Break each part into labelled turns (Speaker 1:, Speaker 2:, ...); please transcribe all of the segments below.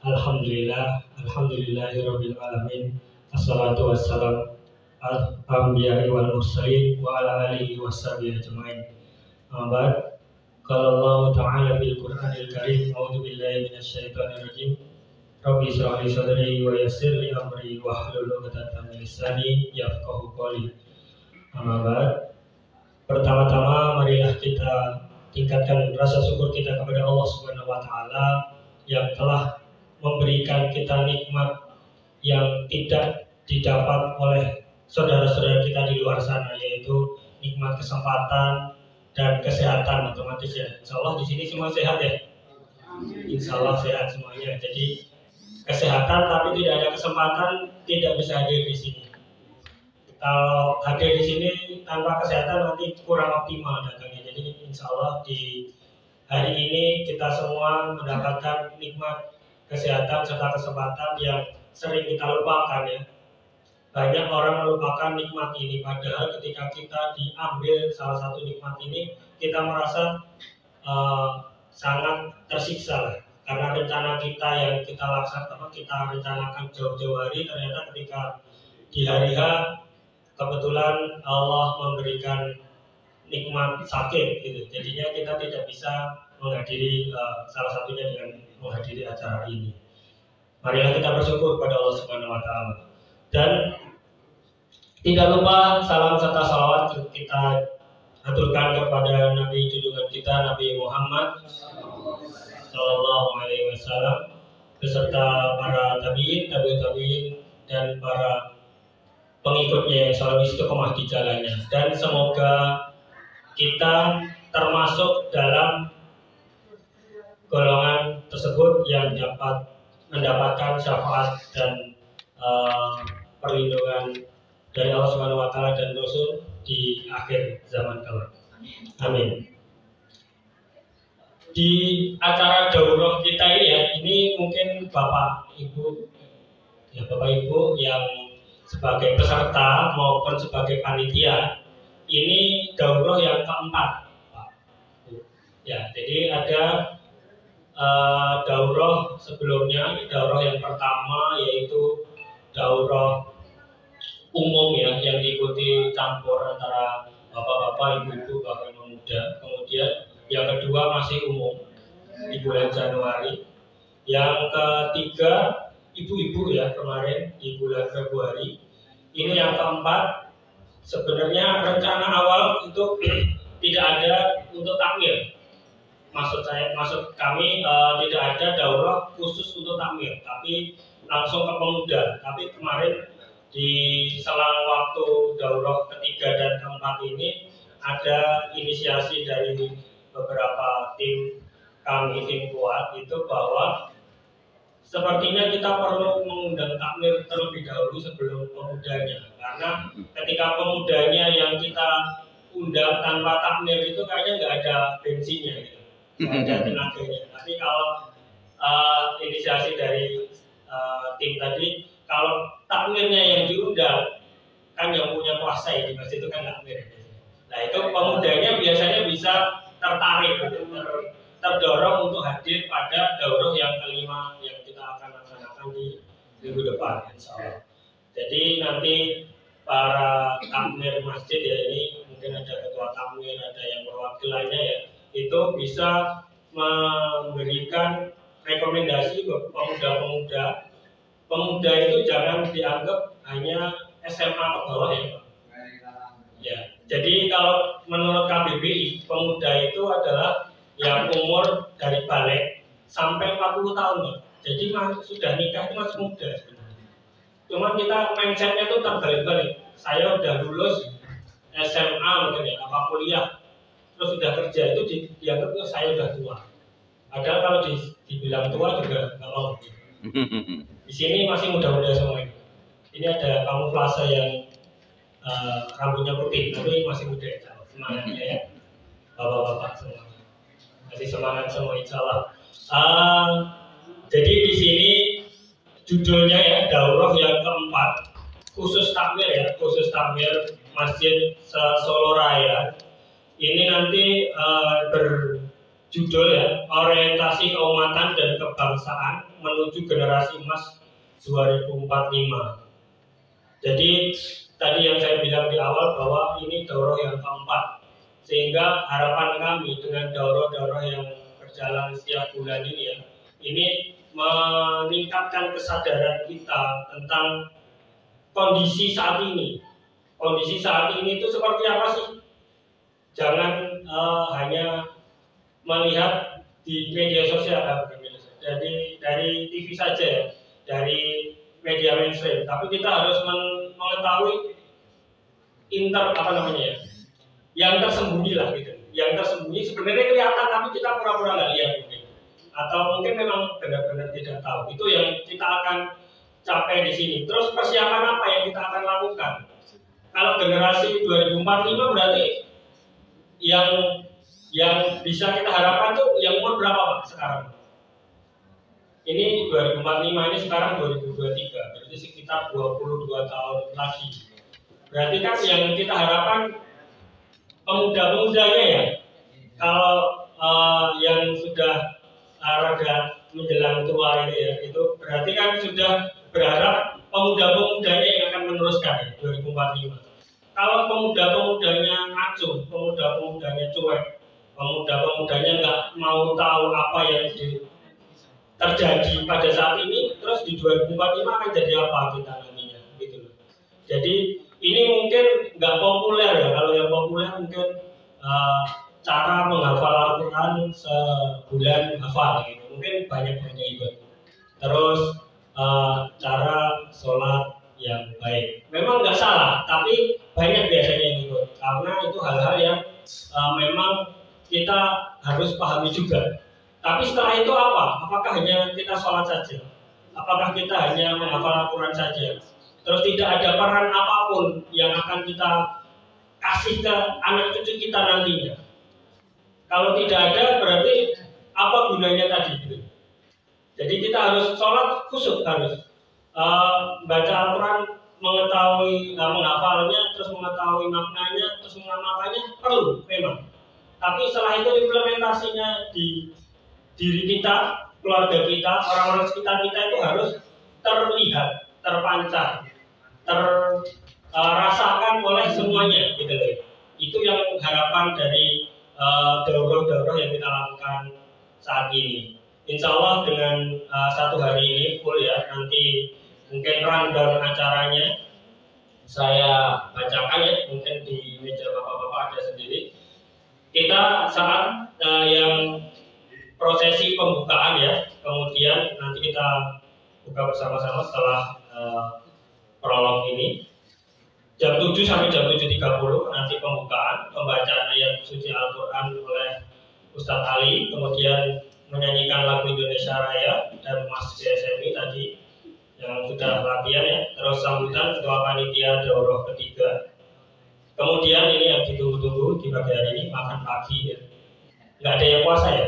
Speaker 1: Alhamdulillahirabbil alamin. Assalatu wassalam al anbiya'i wal mursalin wa ala alihi washabihi ajmain. Amma qala Allah ta'ala fil Qur'anil Karim, a'udzu billahi minasyaitonir rajim. Rabbi shrah li sadri wa yassir li amri wahlul 'uqdatam min lisani yafqahu qawli. Amma pertama-tama marilah kita tingkatkan rasa syukur kita kepada Allah Subhanahu wa taala yang telah memberikan kita nikmat yang tidak didapat oleh saudara-saudara kita di luar sana, yaitu nikmat kesempatan dan kesehatan. Otomatis ya, insya Allah di sini semua sehat ya, insya Allah sehat semuanya. Jadi kesehatan tapi tidak ada kesempatan, tidak bisa hadir di sini. Kalau hadir di sini tanpa kesehatan nanti kurang optimal datangnya. Jadi insya Allah di hari ini kita semua mendapatkan nikmat kesehatan serta kesempatan yang sering kita lupakan ya. Banyak orang melupakan nikmat ini, padahal ketika kita diambil salah satu nikmat ini, kita merasa sangat tersiksa lah. Karena rencana kita yang kita laksanakan, kita rencanakan jauh-jauh hari, ternyata ketika di hari H kebetulan Allah memberikan nikmat sakit gitu. Jadinya kita tidak bisa menghadiri salah satunya dengan menghadiri acara ini. Marilah kita bersyukur pada Allah Subhanahu wa taala. Dan tidak lupa salam serta salawat kita aturkan kepada Nabi junjungan kita Nabi Muhammad sallallahu alaihi wasallam beserta para tabi'in, tabi'in dan para pengikutnya yang selalu istiqomah di jalannya. Dan semoga kita termasuk dalam golongan tersebut yang dapat mendapatkan syafaat dan perlindungan dari Allah Subhanahu wa taala dan Rasul di akhir zaman kelak. Amin. Di acara daurah kita ini ya, ini mungkin Bapak Ibu yang sebagai peserta maupun sebagai panitia, ini daurah yang keempat, Pak. Ya, jadi ada daurah sebelumnya. Daurah yang pertama yaitu daurah umum ya, yang diikuti campur antara bapak-bapak, ibu-ibu, bahkan muda. Kemudian yang kedua masih umum di bulan Januari. Yang ketiga ibu-ibu ya, kemarin di bulan Februari. Ini yang keempat. Sebenarnya rencana awal itu tidak ada untuk takmir. Maksud kami tidak ada daurah khusus untuk takmir, tapi langsung ke pemuda. Tapi kemarin di selang waktu daurah ketiga dan keempat ini ada inisiasi dari beberapa tim kami, tim kuat itu, bahwa sepertinya kita perlu mengundang takmir terlebih dahulu sebelum pemudanya. Karena ketika pemudanya yang kita undang tanpa takmir itu kayaknya nggak ada bensinnya gitu, nggak ada tenaganya. Tapi kalau inisiasi dari tim tadi, kalau takmirnya yang diundang, kan yang punya kuasa ya di masjid itu kan takmir. Nah itu pemudanya biasanya bisa tertarik, terdorong untuk hadir pada daurah yang kelima yang kita akan laksanakan di minggu depan, insya Allah. Jadi nanti para takmir masjid ya, ini mungkin ada ketua takmir, ada yang perwakilannya ya, itu bisa memberikan rekomendasi ke pemuda-pemuda. Pemuda itu jangan dianggap hanya SMA ke bawah ya Pak. Ya, jadi kalau menurut KBBI, pemuda itu adalah yang umur dari balik sampai 40 tahun Pak. Jadi sudah nikah itu masih muda sebenarnya. Cuma kita mindsetnya itu terbalik-balik. Saya udah lulus SMA mungkin ya, apa kuliah, terus sudah kerja, itu dianggap saya udah tua. Padahal kalau dibilang tua juga nggak mau. Di sini masih muda-muda semua ini. Ini ada kamuflase yang rambutnya putih, tapi masih muda ya, semangatnya ya, bapak-bapak semua masih semangat semua, insya Allah. Jadi di sini judulnya ya, daurah yang keempat, khusus takmir ya, khusus takmir Masjid Solo Raya. Ini nanti judul ya, orientasi keumatan dan kebangsaan menuju generasi emas 2045. Jadi tadi yang saya bilang di awal bahwa ini daurah yang keempat, sehingga harapan kami dengan daurah-daurah yang berjalan setiap bulan ini ya, ini meningkatkan kesadaran kita tentang kondisi saat ini. Kondisi saat ini itu seperti apa sih? Jangan hanya melihat di media sosial, dari TV saja ya, dari media mainstream, tapi kita harus mengetahui yang tersembunyi lah gitu. Yang tersembunyi sebenarnya kelihatan tapi kita pura-pura nggak lihat mungkin, atau mungkin memang benar-benar tidak tahu. Itu yang kita akan capai di sini. Terus persiapan apa yang kita akan lakukan? Kalau generasi 2045 berarti yang bisa kita harapkan tuh yang umur berapa Pak sekarang? Ini 2045, ini sekarang 2023, berarti sekitar 22 tahun lagi. Berarti kan yang kita harapkan pemuda-pemudanya ya. Kalau yang sudah rada menjelang tua ini ya, itu berarti kan sudah berharap pemuda-pemudanya yang akan meneruskan ya, 2045. Kalau pemuda-pemudanya acuh, pemuda-pemudanya cuek, pemuda-pemudanya nggak mau tahu apa yang terjadi pada saat ini, terus di 2045 akan jadi apa kita nantinya, gitu loh. Jadi ini mungkin nggak populer ya, kalau yang populer mungkin cara menghafal Al-Quran sebulan hafal gitu, mungkin banyak ikut. Terus cara sholat yang baik, memang nggak salah, tapi banyak biasanya yang ikut, karena itu hal-hal yang memang kita harus pahami juga. Tapi setelah itu apa? Apakah hanya kita sholat saja? Apakah kita hanya menghafal Al-Quran saja? Terus tidak ada peran apapun yang akan kita kasih ke anak cucu kita nantinya? Kalau tidak ada, berarti apa gunanya tadi? Gitu. Jadi kita harus sholat khusyuk, harus baca Al-Quran, mengetahui, menghafalnya, terus mengetahui maknanya, terus mengamalkannya perlu memang. Tapi setelah itu implementasinya di diri kita, keluarga kita, orang-orang sekitar kita itu harus terlihat, terpancar, terrasakan oleh semuanya, gitu loh. Itu yang harapan dari daurah-daurah yang kita lakukan saat ini. Insya Allah dengan 1 hari ini full ya, nanti mungkin rundown acaranya saya bacakan ya, mungkin di meja bapak-bapak ada sendiri. Kita saat yang prosesi pembukaan ya, kemudian nanti kita buka bersama-sama setelah prolog ini. Jam 7 sampai jam 7.30 nanti pembukaan, pembacaan ayat suci Al-Quran oleh Ustadz Ali, kemudian menyanyikan lagu Indonesia Raya dan Mas GSMI tadi yang sudah latihan ya, terus sambutan ketua panitia daurah ketiga. Kemudian ini yang ditunggu-tunggu di pagi hari ini, makan pagi ya. Nggak ada yang puasa ya?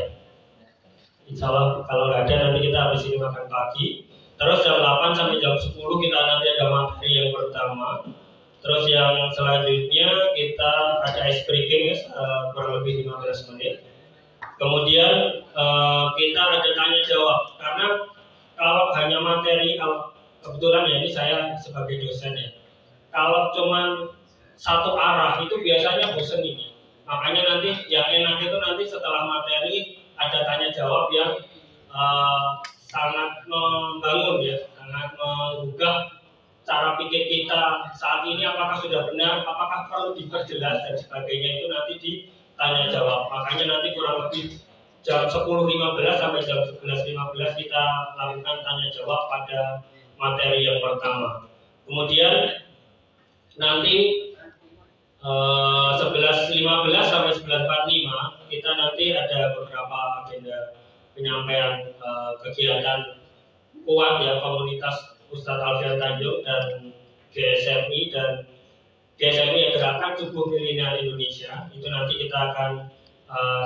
Speaker 1: Insya Allah kalau nggak ada nanti kita habis ini makan pagi. Terus jam 8 sampai jam 10 kita nanti ada materi yang pertama. Terus yang selanjutnya kita ada ice breaking ya, kurang lebih 15 menit. Kemudian kita ada tanya jawab, karena kalau hanya materi, kalau kebetulan ya ini saya sebagai dosen ya, kalau cuman satu arah itu biasanya bosen ini. Makanya nanti yang enak itu nanti setelah materi ada tanya jawab yang sangat membangun ya, sangat menggugah cara pikir kita saat ini, apakah sudah benar, apakah perlu diperjelas dan sebagainya, itu nanti ditanya jawab. Makanya nanti kurang lebih jam 10.15 sampai jam 11.15 kita lakukan tanya jawab pada materi yang pertama. Kemudian nanti 11.15 sampai 11.45 kita nanti ada beberapa agenda penyampaian kegiatan kuat ya, komunitas Ustadz Alfian Tanjung dan GSMI yang Gerakan Subuh Milenial Indonesia. Itu nanti kita akan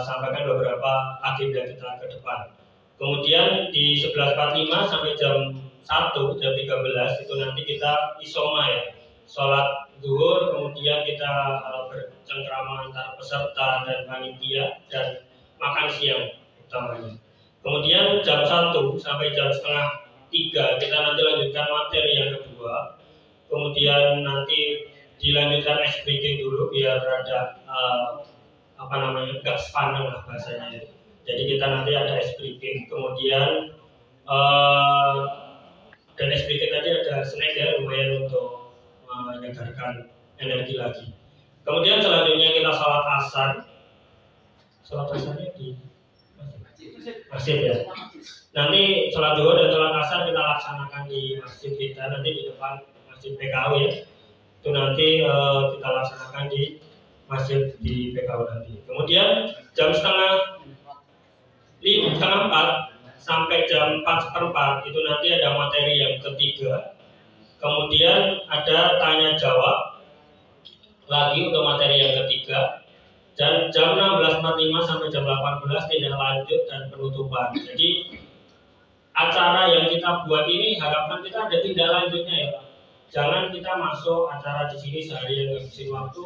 Speaker 1: sampaikan beberapa agenda kita ke depan. Kemudian di 11.45 sampai jam 1, jam 13 itu nanti kita isoma ya, sholat zuhur, kemudian kita bercengkrama antar peserta dan panitia dan makan siang utamanya. Kemudian jam 1 sampai jam setengah 3 kita nanti lanjutkan materi yang kedua. Kemudian nanti dilanjutkan ice breaking dulu biar ada nggak sepaneng lah bahasanya. Jadi kita nanti ada ice breaking, kemudian dan ice breaking tadi ada snack ya, lumayan untuk menyegarkan energi lagi. Kemudian selanjutnya kita sholat asar. Sholat asarnya di masjid ya. Nanti sholat zuhur dan sholat asar kita laksanakan di masjid kita, nanti di depan masjid PKW ya. Itu nanti kita laksanakan di masjid di PKW nanti. Kemudian jam setengah 4 sampai jam 4:15 itu nanti ada materi yang ketiga. Kemudian ada tanya jawab lagi untuk materi yang ketiga. Dan jam 16.45 sampai jam 18 tindak lanjut dan penutupan. Jadi acara yang kita buat ini harapan kita ada tindak lanjutnya ya Pak. Jangan kita masuk acara di sini sehari yang ngabisin waktu,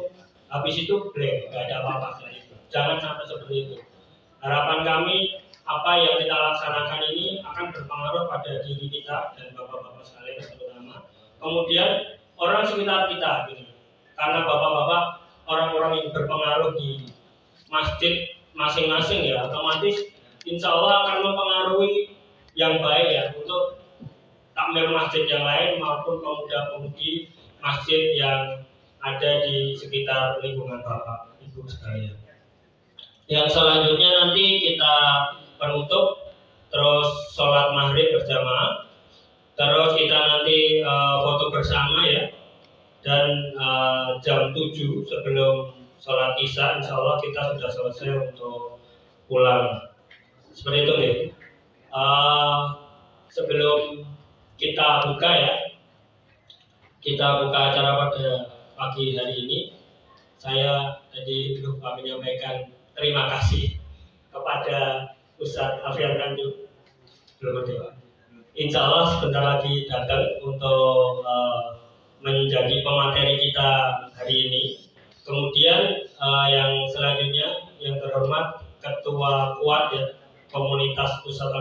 Speaker 1: habis itu blank, nggak ada apa-apa setelah itu. Jangan sampai seperti itu. Harapan kami apa yang kita laksanakan ini akan berpengaruh pada diri kita dan bapak-bapak sekalian terutama. Kemudian orang sekitar kita gitu. Karena bapak-bapak orang-orang yang berpengaruh di masjid masing-masing ya, otomatis insya Allah akan mempengaruhi yang baik ya untuk takmir masjid yang lain maupun pemuda-pemudi masjid yang ada di sekitar lingkungan Bapak Ibu sekalian. Yang selanjutnya nanti kita penutup, terus sholat maghrib berjamaah, terus kita nanti foto bersama ya. Dan jam 7 sebelum sholat isya insya Allah kita sudah selesai untuk pulang. Seperti itu ya. Sebelum kita buka ya, kita buka acara pada pagi hari ini, saya tadi lupa menyampaikan terima kasih kepada Ustadz Alfian Tanjung. Insya Allah sebentar lagi datang untuk menjadi pemateri kita hari ini. Kemudian yang selanjutnya yang terhormat Ketua Kuat ya, Komunitas Pusat